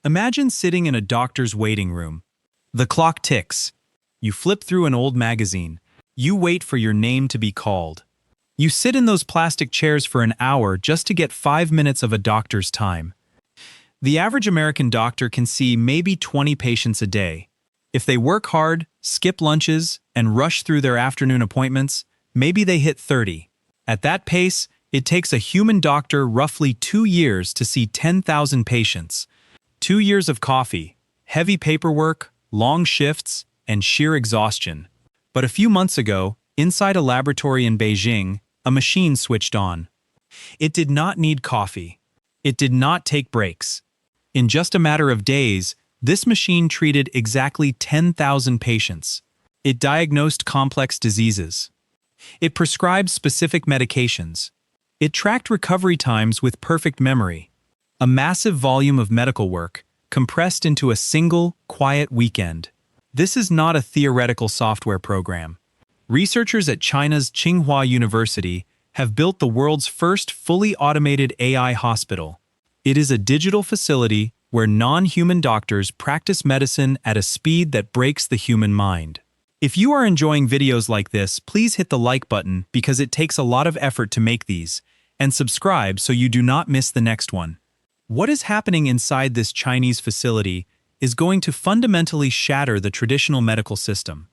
Imagine sitting in a doctor's waiting room. The clock ticks. You flip through an old magazine. You wait for your name to be called. You sit in those plastic chairs for an hour just to get 5 minutes of a doctor's time. The average American doctor can see maybe 20 patients a day. If they work hard, skip lunches, and rush through their afternoon appointments, maybe they hit 30. At that pace, it takes a human doctor roughly 2 years to see 10,000 patients. 2 years of coffee, heavy paperwork, long shifts, and sheer exhaustion. But a few months ago, inside a laboratory in Beijing, a machine switched on. It did not need coffee. It did not take breaks. In just a matter of days, this machine treated exactly 10,000 patients. It diagnosed complex diseases. It prescribed specific medications. It tracked recovery times with perfect memory. A massive volume of medical work, compressed into a single, quiet weekend. This is not a theoretical software program. Researchers at China's Tsinghua University have built the world's first fully automated AI hospital. It is a digital facility where non-human doctors practice medicine at a speed that breaks the human mind. If you are enjoying videos like this, please hit the like button because it takes a lot of effort to make these, and subscribe so you do not miss the next one. What is happening inside this Chinese facility is going to fundamentally shatter the traditional medical system.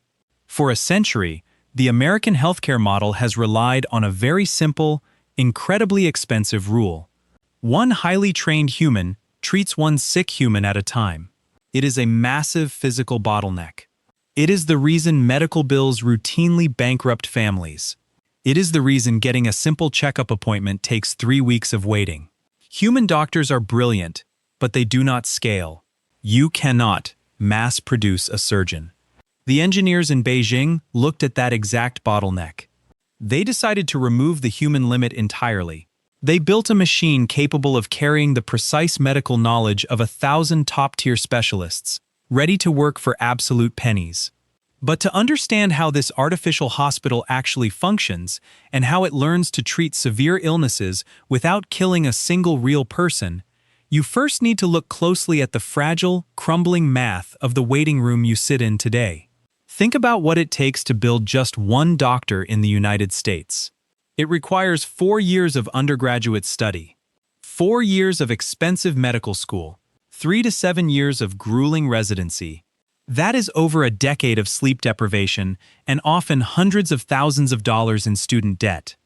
For a century, the American healthcare model has relied on a very simple, incredibly expensive rule. One highly trained human treats one sick human at a time. It is a massive physical bottleneck. It is the reason medical bills routinely bankrupt families. It is the reason getting a simple checkup appointment takes 3 weeks of waiting. Human doctors are brilliant, but they do not scale. You cannot mass-produce a surgeon. The engineers in Beijing looked at that exact bottleneck. They decided to remove the human limit entirely. They built a machine capable of carrying the precise medical knowledge of 1,000 top-tier specialists, ready to work for absolute pennies. But to understand how this artificial hospital actually functions and how it learns to treat severe illnesses without killing a single real person, you first need to look closely at the fragile, crumbling math of the waiting room you sit in today. Think about what it takes to build just one doctor in the United States. It requires 4 years of undergraduate study, 4 years of expensive medical school, 3 to 7 years of grueling residency. That is over a decade of sleep deprivation and often hundreds of thousands of dollars in student debt.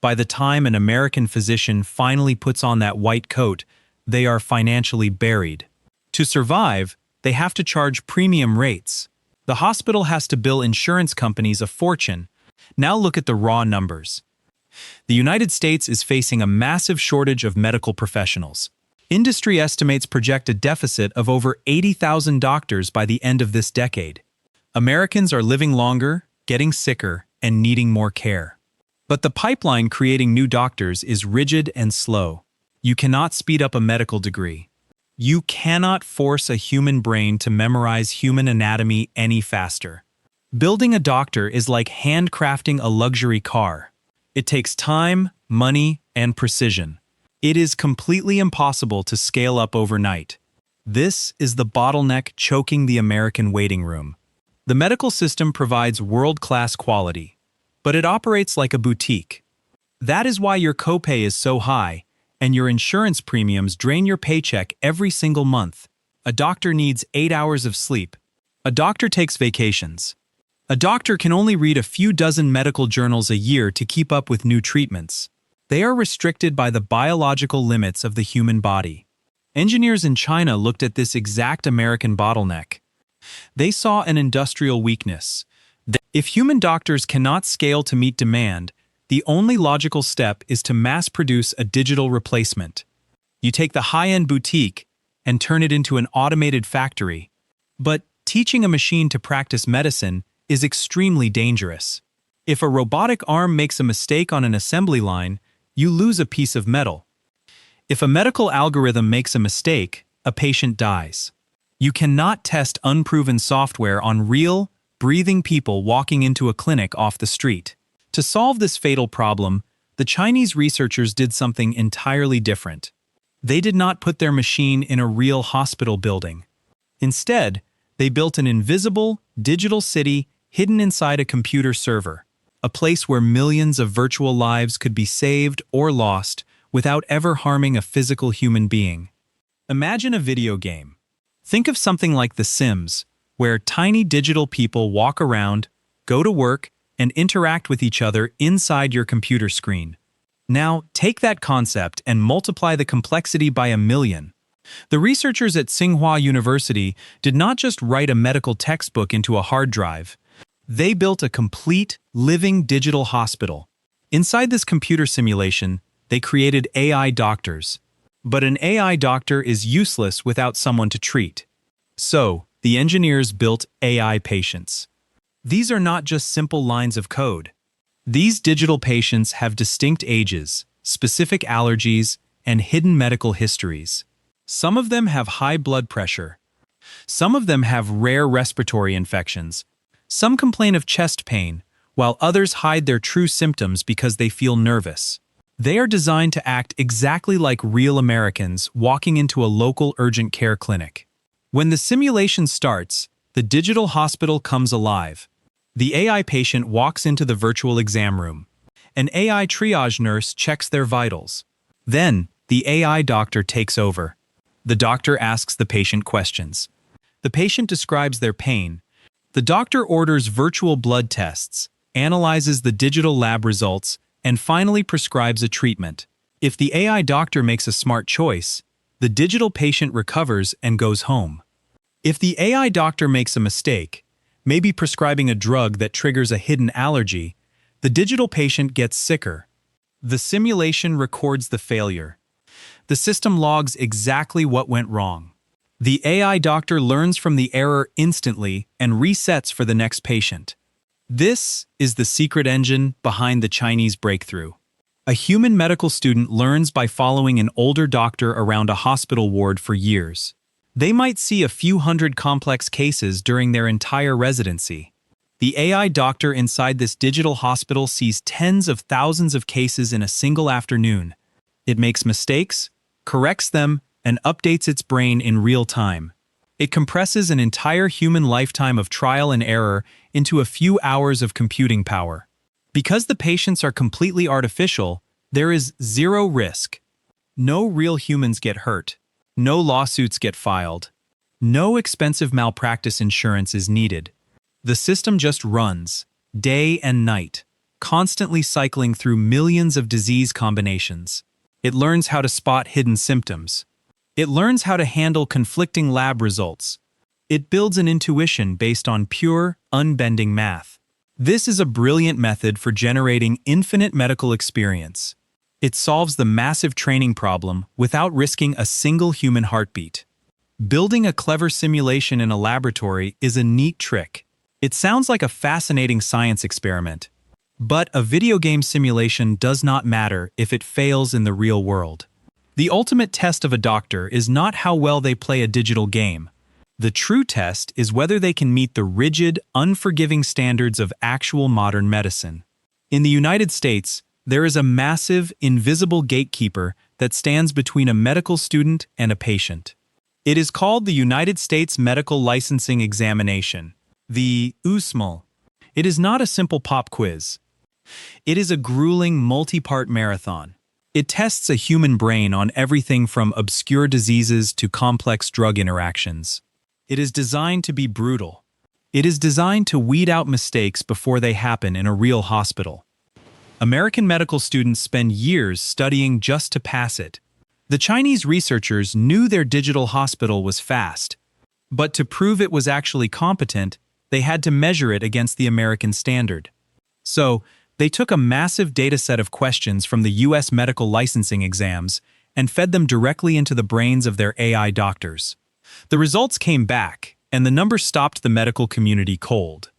By the time an American physician finally puts on that white coat, they are financially buried. To survive, they have to charge premium rates. The hospital has to bill insurance companies a fortune. Now look at the raw numbers. The United States is facing a massive shortage of medical professionals. Industry estimates project a deficit of over 80,000 doctors by the end of this decade. Americans are living longer, getting sicker, and needing more care. But the pipeline creating new doctors is rigid and slow. You cannot speed up a medical degree. You cannot force a human brain to memorize human anatomy any faster. Building a doctor is like handcrafting a luxury car. It takes time, money, and precision. It is completely impossible to scale up overnight. This is the bottleneck choking the American waiting room. The medical system provides world-class quality, but it operates like a boutique. That is why your copay is so high, and your insurance premiums drain your paycheck every single month. A doctor needs 8 hours of sleep. A doctor takes vacations. A doctor can only read a few dozen medical journals a year to keep up with new treatments. They are restricted by the biological limits of the human body. Engineers in China looked at this exact American bottleneck. They saw an industrial weakness. If human doctors cannot scale to meet demand, the only logical step is to mass-produce a digital replacement. You take the high-end boutique and turn it into an automated factory. But teaching a machine to practice medicine is extremely dangerous. If a robotic arm makes a mistake on an assembly line, you lose a piece of metal. If a medical algorithm makes a mistake, a patient dies. You cannot test unproven software on real, breathing people walking into a clinic off the street. To solve this fatal problem, the Chinese researchers did something entirely different. They did not put their machine in a real hospital building. Instead, they built an invisible, digital city hidden inside a computer server, a place where millions of virtual lives could be saved or lost without ever harming a physical human being. Imagine a video game. Think of something like The Sims, where tiny digital people walk around, go to work, and interact with each other inside your computer screen. Now, take that concept and multiply the complexity by 1,000,000. The researchers at Tsinghua University did not just write a medical textbook into a hard drive. They built a complete, living digital hospital. Inside this computer simulation, they created AI doctors. But an AI doctor is useless without someone to treat. So, the engineers built AI patients. These are not just simple lines of code. These digital patients have distinct ages, specific allergies, and hidden medical histories. Some of them have high blood pressure. Some of them have rare respiratory infections. Some complain of chest pain, while others hide their true symptoms because they feel nervous. They are designed to act exactly like real Americans walking into a local urgent care clinic. When the simulation starts, the digital hospital comes alive. The AI patient walks into the virtual exam room. An AI triage nurse checks their vitals. Then, the AI doctor takes over. The doctor asks the patient questions. The patient describes their pain. The doctor orders virtual blood tests, analyzes the digital lab results, and finally prescribes a treatment. If the AI doctor makes a smart choice, the digital patient recovers and goes home. If the AI doctor makes a mistake, maybe prescribing a drug that triggers a hidden allergy, the digital patient gets sicker. The simulation records the failure. The system logs exactly what went wrong. The AI doctor learns from the error instantly and resets for the next patient. This is the secret engine behind the Chinese breakthrough. A human medical student learns by following an older doctor around a hospital ward for years. They might see a few hundred complex cases during their entire residency. The AI doctor inside this digital hospital sees tens of thousands of cases in a single afternoon. It makes mistakes, corrects them, and updates its brain in real time. It compresses an entire human lifetime of trial and error into a few hours of computing power. Because the patients are completely artificial, there is zero risk. No real humans get hurt. No lawsuits get filed. No expensive malpractice insurance is needed. The system just runs, day and night, constantly cycling through millions of disease combinations. It learns how to spot hidden symptoms. It learns how to handle conflicting lab results. It builds an intuition based on pure, unbending math. This is a brilliant method for generating infinite medical experience. It solves the massive training problem without risking a single human heartbeat. Building a clever simulation in a laboratory is a neat trick. It sounds like a fascinating science experiment. But a video game simulation does not matter if it fails in the real world. The ultimate test of a doctor is not how well they play a digital game. The true test is whether they can meet the rigid, unforgiving standards of actual modern medicine. In the United States, there is a massive, invisible gatekeeper that stands between a medical student and a patient. It is called the United States Medical Licensing Examination, the USML. It is not a simple pop quiz. It is a grueling, multi-part marathon. It tests a human brain on everything from obscure diseases to complex drug interactions. It is designed to be brutal. It is designed to weed out mistakes before they happen in a real hospital. American medical students spend years studying just to pass it. The Chinese researchers knew their digital hospital was fast, but to prove it was actually competent, they had to measure it against the American standard. So, they took a massive dataset of questions from the U.S. medical licensing exams and fed them directly into the brains of their AI doctors. The results came back, and the number stopped the medical community cold.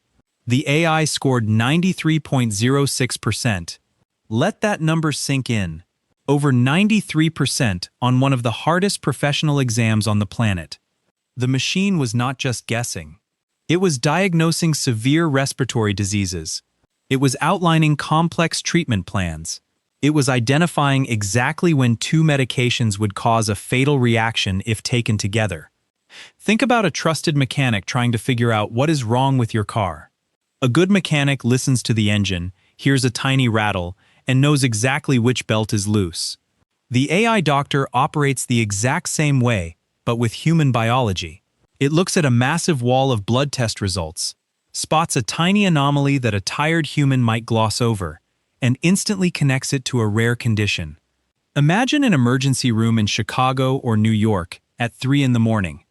The AI scored 93.06%. Let that number sink in. Over 93% on one of the hardest professional exams on the planet. The machine was not just guessing. It was diagnosing severe respiratory diseases. It was outlining complex treatment plans. It was identifying exactly when two medications would cause a fatal reaction if taken together. Think about a trusted mechanic trying to figure out what is wrong with your car. A good mechanic listens to the engine, hears a tiny rattle, and knows exactly which belt is loose. The AI doctor operates the exact same way, but with human biology. It looks at a massive wall of blood test results, spots a tiny anomaly that a tired human might gloss over, and instantly connects it to a rare condition. Imagine an emergency room in Chicago or New York at 3 in the morning.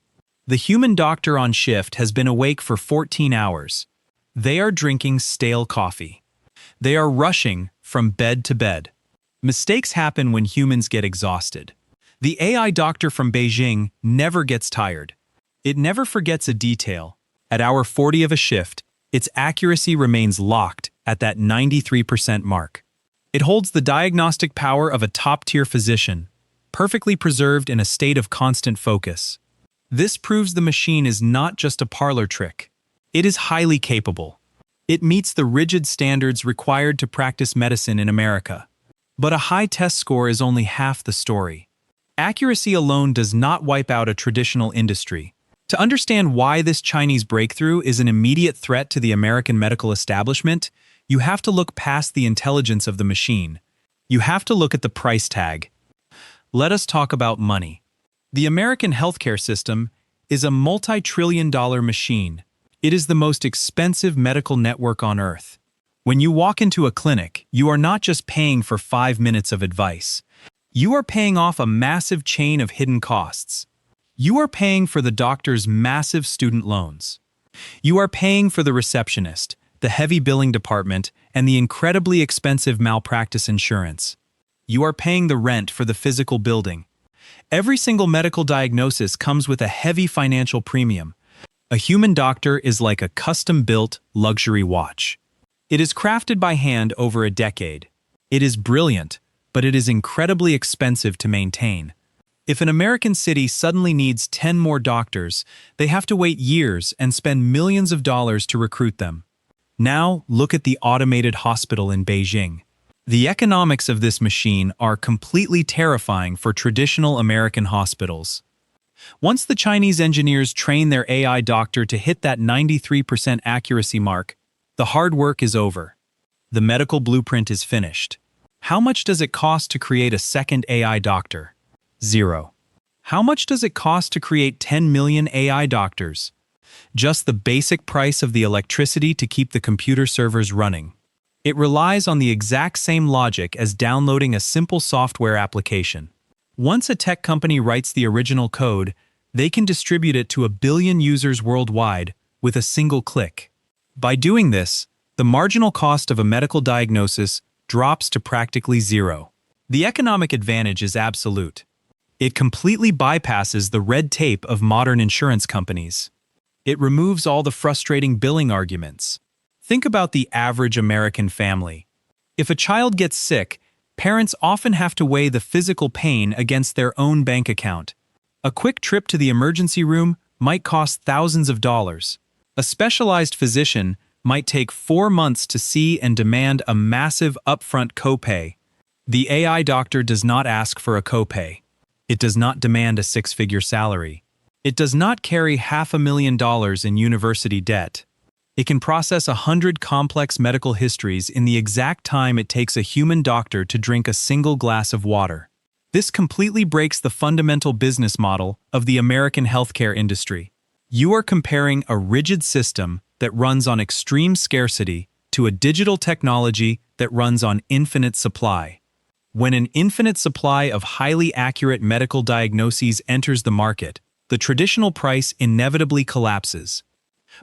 The human doctor on shift has been awake for 14 hours. They are drinking stale coffee. They are rushing from bed to bed. Mistakes happen when humans get exhausted. The AI doctor from Beijing never gets tired. It never forgets a detail. At hour 40 of a shift, its accuracy remains locked at that 93% mark. It holds the diagnostic power of a top-tier physician, perfectly preserved in a state of constant focus. This proves the machine is not just a parlor trick. It is highly capable. It meets the rigid standards required to practice medicine in America. But a high test score is only half the story. Accuracy alone does not wipe out a traditional industry. To understand why this Chinese breakthrough is an immediate threat to the American medical establishment, you have to look past the intelligence of the machine. You have to look at the price tag. Let us talk about money. The American healthcare system is a multi-trillion-dollar machine. It is the most expensive medical network on Earth. When you walk into a clinic, you are not just paying for 5 minutes of advice. You are paying off a massive chain of hidden costs. You are paying for the doctor's massive student loans. You are paying for the receptionist, the heavy billing department, and the incredibly expensive malpractice insurance. You are paying the rent for the physical building. Every single medical diagnosis comes with a heavy financial premium. A human doctor is like a custom-built luxury watch. It is crafted by hand over a decade. It is brilliant, but it is incredibly expensive to maintain. If an American city suddenly needs 10 more doctors, they have to wait years and spend millions of dollars to recruit them. Now, look at the automated hospital in Beijing. The economics of this machine are completely terrifying for traditional American hospitals. Once the Chinese engineers train their AI doctor to hit that 93% accuracy mark, the hard work is over. The medical blueprint is finished. How much does it cost to create a second AI doctor? 0. How much does it cost to create 10 million AI doctors? Just the basic price of the electricity to keep the computer servers running. It relies on the exact same logic as downloading a simple software application. Once a tech company writes the original code, they can distribute it to 1 billion users worldwide with a single click. By doing this, the marginal cost of a medical diagnosis drops to practically 0. The economic advantage is absolute. It completely bypasses the red tape of modern insurance companies. It removes all the frustrating billing arguments. Think about the average American family. If a child gets sick, parents often have to weigh the physical pain against their own bank account. A quick trip to the emergency room might cost thousands of dollars. A specialized physician might take 4 months to see and demand a massive upfront copay. The AI doctor does not ask for a copay. It does not demand a 6-figure salary. It does not carry $500,000 in university debt. It can process 100 complex medical histories in the exact time it takes a human doctor to drink a single glass of water. This completely breaks the fundamental business model of the American healthcare industry. You are comparing a rigid system that runs on extreme scarcity to a digital technology that runs on infinite supply. When an infinite supply of highly accurate medical diagnoses enters the market, the traditional price inevitably collapses.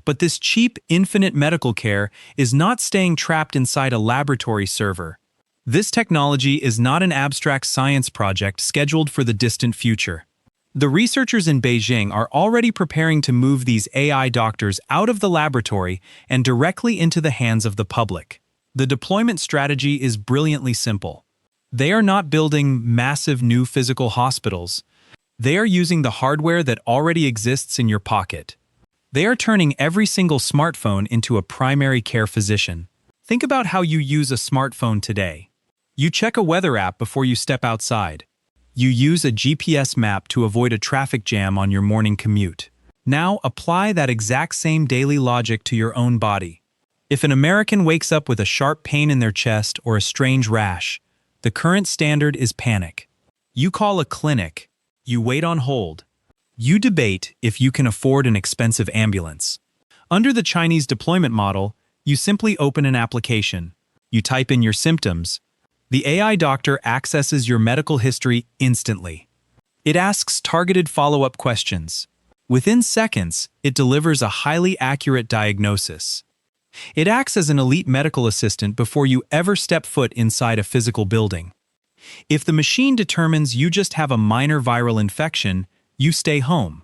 But this cheap, infinite medical care is not staying trapped inside a laboratory server. This technology is not an abstract science project scheduled for the distant future. The researchers in Beijing are already preparing to move these AI doctors out of the laboratory and directly into the hands of the public. The deployment strategy is brilliantly simple. They are not building massive new physical hospitals. They are using the hardware that already exists in your pocket. They are turning every single smartphone into a primary care physician. Think about how you use a smartphone today. You check a weather app before you step outside. You use a GPS map to avoid a traffic jam on your morning commute. Now apply that exact same daily logic to your own body. If an American wakes up with a sharp pain in their chest or a strange rash, the current standard is panic. You call a clinic. You wait on hold. You debate if you can afford an expensive ambulance. Under the Chinese deployment model, you simply open an application. You type in your symptoms. The AI doctor accesses your medical history instantly. It asks targeted follow-up questions. Within seconds, it delivers a highly accurate diagnosis. It acts as an elite medical assistant before you ever step foot inside a physical building. If the machine determines you just have a minor viral infection, you stay home.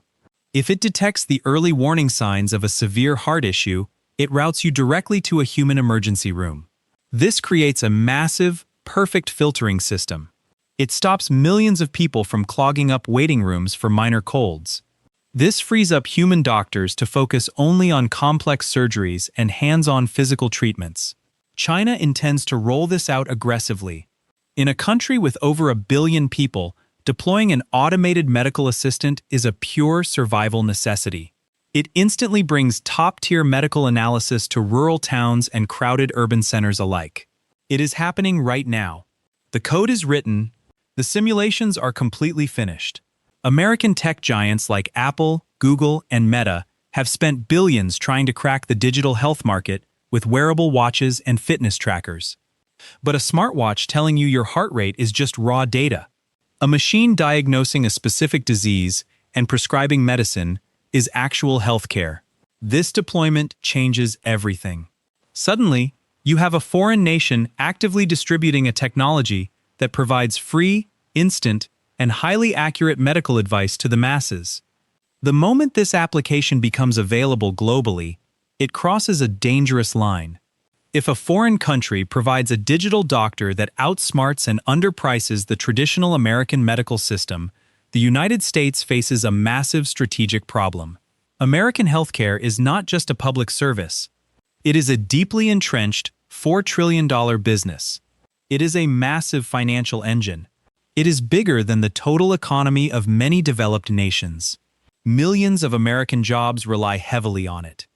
If it detects the early warning signs of a severe heart issue, it routes you directly to a human emergency room. This creates a massive, perfect filtering system. It stops millions of people from clogging up waiting rooms for minor colds. This frees up human doctors to focus only on complex surgeries and hands-on physical treatments. China intends to roll this out aggressively. In a country with over 1 billion people, deploying an automated medical assistant is a pure survival necessity. It instantly brings top-tier medical analysis to rural towns and crowded urban centers alike. It is happening right now. The code is written. The simulations are completely finished. American tech giants like Apple, Google, and Meta have spent billions trying to crack the digital health market with wearable watches and fitness trackers. But a smartwatch telling you your heart rate is just raw data. A machine diagnosing a specific disease and prescribing medicine is actual healthcare. This deployment changes everything. Suddenly, you have a foreign nation actively distributing a technology that provides free, instant, and highly accurate medical advice to the masses. The moment this application becomes available globally, it crosses a dangerous line. If a foreign country provides a digital doctor that outsmarts and underprices the traditional American medical system, the United States faces a massive strategic problem. American healthcare is not just a public service. It is a deeply entrenched, $4 trillion business. It is a massive financial engine. It is bigger than the total economy of many developed nations. Millions of American jobs rely heavily on it.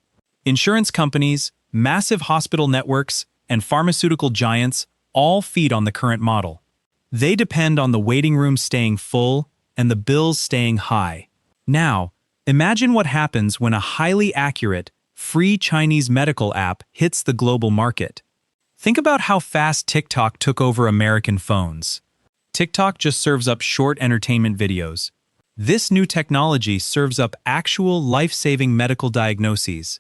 Insurance companies, massive hospital networks, and pharmaceutical giants all feed on the current model. They depend on the waiting room staying full and the bills staying high. Now, imagine what happens when a highly accurate, free Chinese medical app hits the global market. Think about how fast TikTok took over American phones. TikTok just serves up short entertainment videos. This new technology serves up actual life-saving medical diagnoses.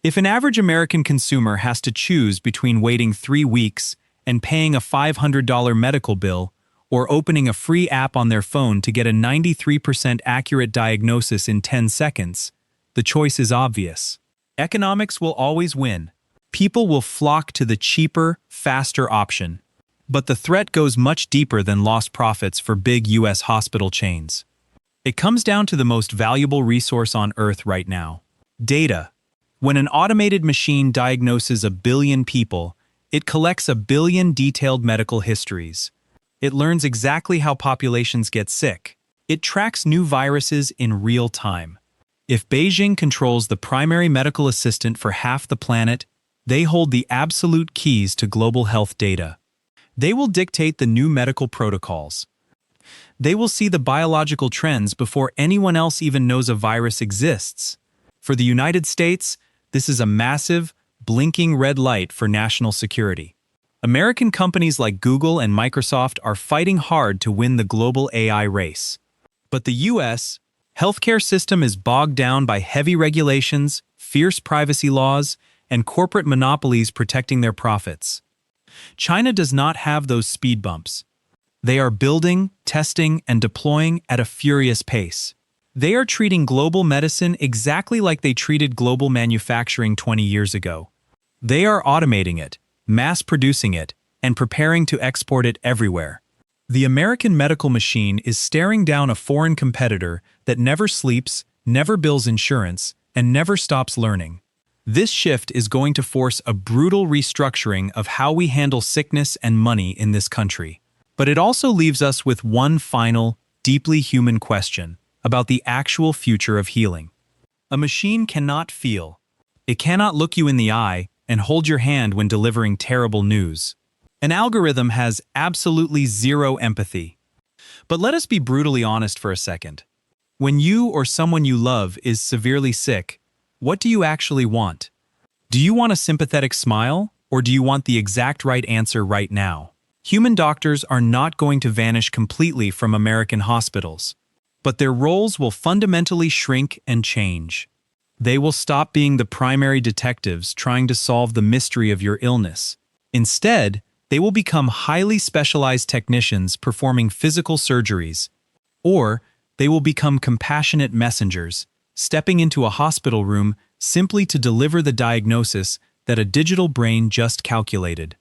If an average American consumer has to choose between waiting 3 weeks and paying a $500 medical bill or opening a free app on their phone to get a 93% accurate diagnosis in 10 seconds, the choice is obvious. Economics will always win. People will flock to the cheaper, faster option. But the threat goes much deeper than lost profits for big U.S. hospital chains. It comes down to the most valuable resource on Earth right now: data. When an automated machine diagnoses 1 billion people, it collects 1 billion detailed medical histories. It learns exactly how populations get sick. It tracks new viruses in real time. If Beijing controls the primary medical assistant for half the planet, they hold the absolute keys to global health data. They will dictate the new medical protocols. They will see the biological trends before anyone else even knows a virus exists. For the United States, this is a massive, blinking red light for national security. American companies like Google and Microsoft are fighting hard to win the global AI race. But the U.S. healthcare system is bogged down by heavy regulations, fierce privacy laws, and corporate monopolies protecting their profits. China does not have those speed bumps. They are building, testing, and deploying at a furious pace. They are treating global medicine exactly like they treated global manufacturing 20 years ago. They are automating it, mass-producing it, and preparing to export it everywhere. The American medical machine is staring down a foreign competitor that never sleeps, never bills insurance, and never stops learning. This shift is going to force a brutal restructuring of how we handle sickness and money in this country. But it also leaves us with one final, deeply human question about the actual future of healing. A machine cannot feel. It cannot look you in the eye and hold your hand when delivering terrible news. An algorithm has absolutely zero empathy. But let us be brutally honest for a second. When you or someone you love is severely sick, what do you actually want? Do you want a sympathetic smile, or do you want the exact right answer right now? Human doctors are not going to vanish completely from American hospitals, but their roles will fundamentally shrink and change. They will stop being the primary detectives trying to solve the mystery of your illness. Instead, they will become highly specialized technicians performing physical surgeries, or they will become compassionate messengers, stepping into a hospital room simply to deliver the diagnosis that a digital brain just calculated.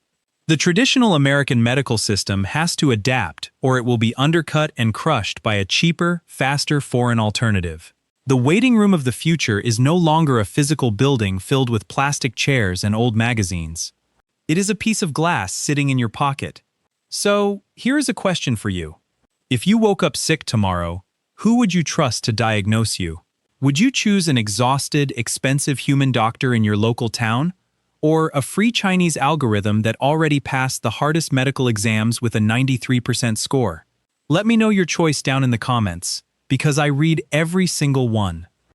The traditional American medical system has to adapt, or it will be undercut and crushed by a cheaper, faster foreign alternative. The waiting room of the future is no longer a physical building filled with plastic chairs and old magazines. It is a piece of glass sitting in your pocket. So, here is a question for you. If you woke up sick tomorrow, who would you trust to diagnose you? Would you choose an exhausted, expensive human doctor in your local town? Or a free Chinese algorithm that already passed the hardest medical exams with a 93% score? Let me know your choice down in the comments, because I read every single one.